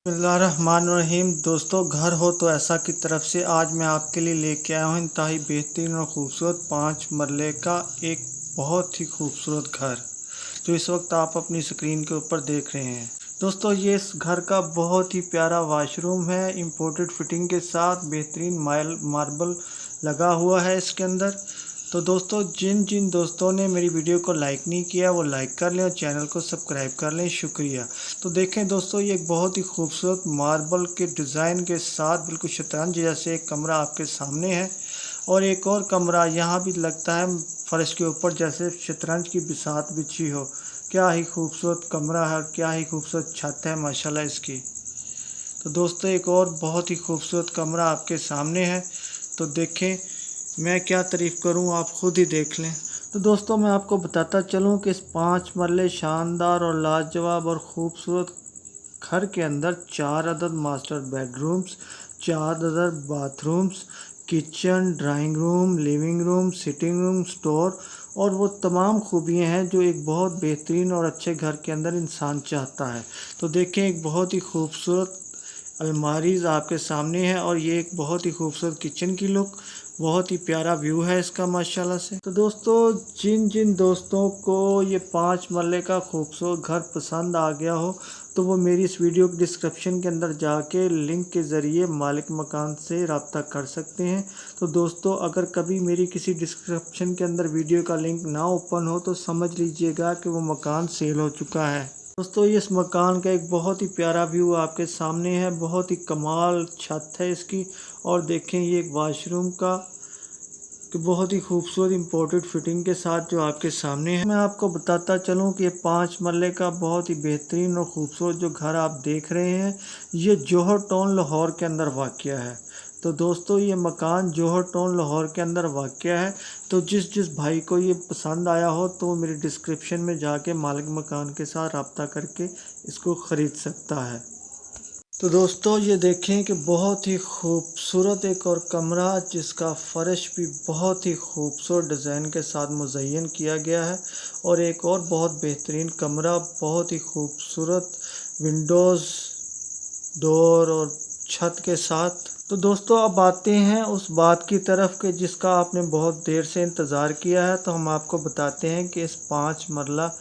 बिस्मिल्लाहिर्रहमानिर्रहीम। दोस्तों, घर हो तो ऐसा की तरफ से आज मैं आपके लिए लेके आया हूँ इंतहाई बेहतरीन और ख़ूबसूरत 5 मरले का एक बहुत ही खूबसूरत घर जो इस वक्त आप अपनी स्क्रीन के ऊपर देख रहे हैं। दोस्तों, ये इस घर का बहुत ही प्यारा वॉशरूम है। इम्पोर्टेड फिटिंग के साथ बेहतरीन मार्बल लगा हुआ है इसके अंदर। तो दोस्तों, जिन जिन दोस्तों ने मेरी वीडियो को लाइक नहीं किया वो लाइक कर लें और चैनल को सब्सक्राइब कर लें। शुक्रिया। तो देखें दोस्तों, ये एक बहुत ही खूबसूरत मार्बल के डिज़ाइन के साथ बिल्कुल शतरंज जैसे एक कमरा आपके सामने है। और एक और कमरा यहाँ भी लगता है फर्श के ऊपर जैसे शतरंज की बिसात बिछी हो। क्या ही खूबसूरत कमरा है, क्या ही खूबसूरत छत है माशाल्लाह इसकी। तो दोस्तों, एक और बहुत ही खूबसूरत कमरा आपके सामने है। तो देखें, मैं क्या तारीफ़ करूं, आप खुद ही देख लें। तो दोस्तों, मैं आपको बताता चलूं कि इस 5 मरले शानदार और लाजवाब और ख़ूबसूरत घर के अंदर 4 अदद मास्टर बेडरूम्स, 4 अदद bathrooms, kitchen, drawing room, living room, sitting room, store और वो तमाम खूबियां हैं जो एक बहुत बेहतरीन और अच्छे घर के अंदर इंसान चाहता है। तो देखें, एक बहुत ही खूबसूरत अलमारीज आपके सामने है और ये एक बहुत ही खूबसूरत किचन की लुक, बहुत ही प्यारा व्यू है इसका माशाल्लाह से। तो दोस्तों, जिन जिन दोस्तों को ये 5 मरले का खूबसूरत घर पसंद आ गया हो तो वो मेरी इस वीडियो के डिस्क्रिप्शन के अंदर जाके लिंक के ज़रिए मालिक मकान से रब्ता कर सकते हैं। तो दोस्तों, अगर कभी मेरी किसी डिस्क्रिप्शन के अंदर वीडियो का लिंक ना ओपन हो तो समझ लीजिएगा कि वो मकान सेल हो चुका है। दोस्तों, इस मकान का एक बहुत ही प्यारा व्यू आपके सामने है। बहुत ही कमाल छत है इसकी। और देखें, ये एक वाशरूम का कि बहुत ही खूबसूरत इम्पोर्टेड फिटिंग के साथ जो आपके सामने है। मैं आपको बताता चलूं कि ये 5 मरले का बहुत ही बेहतरीन और ख़ूबसूरत जो घर आप देख रहे हैं ये जौहर टाउन लाहौर के अंदर वाक़या है। तो दोस्तों, ये मकान जौहर टाउन लाहौर के अंदर वाक़या है। तो जिस जिस भाई को ये पसंद आया हो तो वो मेरी डिस्क्रिप्शन में जाके मालिक मकान के साथ रब्ता करके इसको ख़रीद सकता है। तो दोस्तों, ये देखें कि बहुत ही खूबसूरत एक और कमरा जिसका फ़र्श भी बहुत ही खूबसूरत डिज़ाइन के साथ मुज़य्यन किया गया है। और एक और बहुत बेहतरीन कमरा, बहुत ही खूबसूरत विंडोज़, डोर और छत के साथ। तो दोस्तों, अब आते हैं उस बात की तरफ कि जिसका आपने बहुत देर से इंतज़ार किया है। तो हम आपको बताते हैं कि इस 5 मरला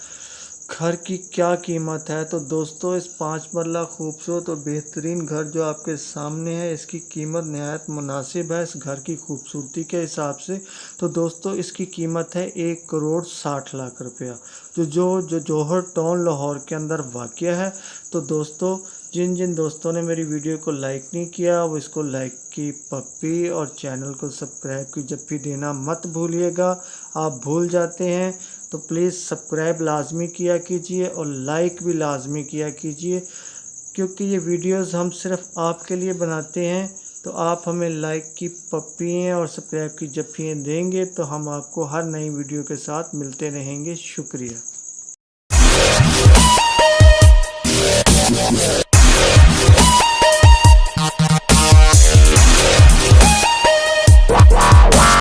घर की क्या कीमत है। तो दोस्तों, इस 5 मरला खूबसूरत और बेहतरीन घर जो आपके सामने है इसकी कीमत नहायत मुनासिब है इस घर की खूबसूरती के हिसाब से। तो दोस्तों, इसकी कीमत है 1,60,00,000 रुपया जो जौहर टाउन लाहौर के अंदर वाक़या है। तो दोस्तों, जिन जिन दोस्तों ने मेरी वीडियो को लाइक नहीं किया वो इसको लाइक की पप्पी और चैनल को सब्सक्राइब की जप्पी देना मत भूलिएगा। आप भूल जाते हैं तो प्लीज़ सब्सक्राइब लाजमी किया कीजिए और लाइक भी लाजमी किया कीजिए, क्योंकि ये वीडियोस हम सिर्फ आपके लिए बनाते हैं। तो आप हमें लाइक की पप्पियाँ और सब्सक्राइब की जप्पियाँ देंगे तो हम आपको हर नई वीडियो के साथ मिलते रहेंगे। शुक्रिया।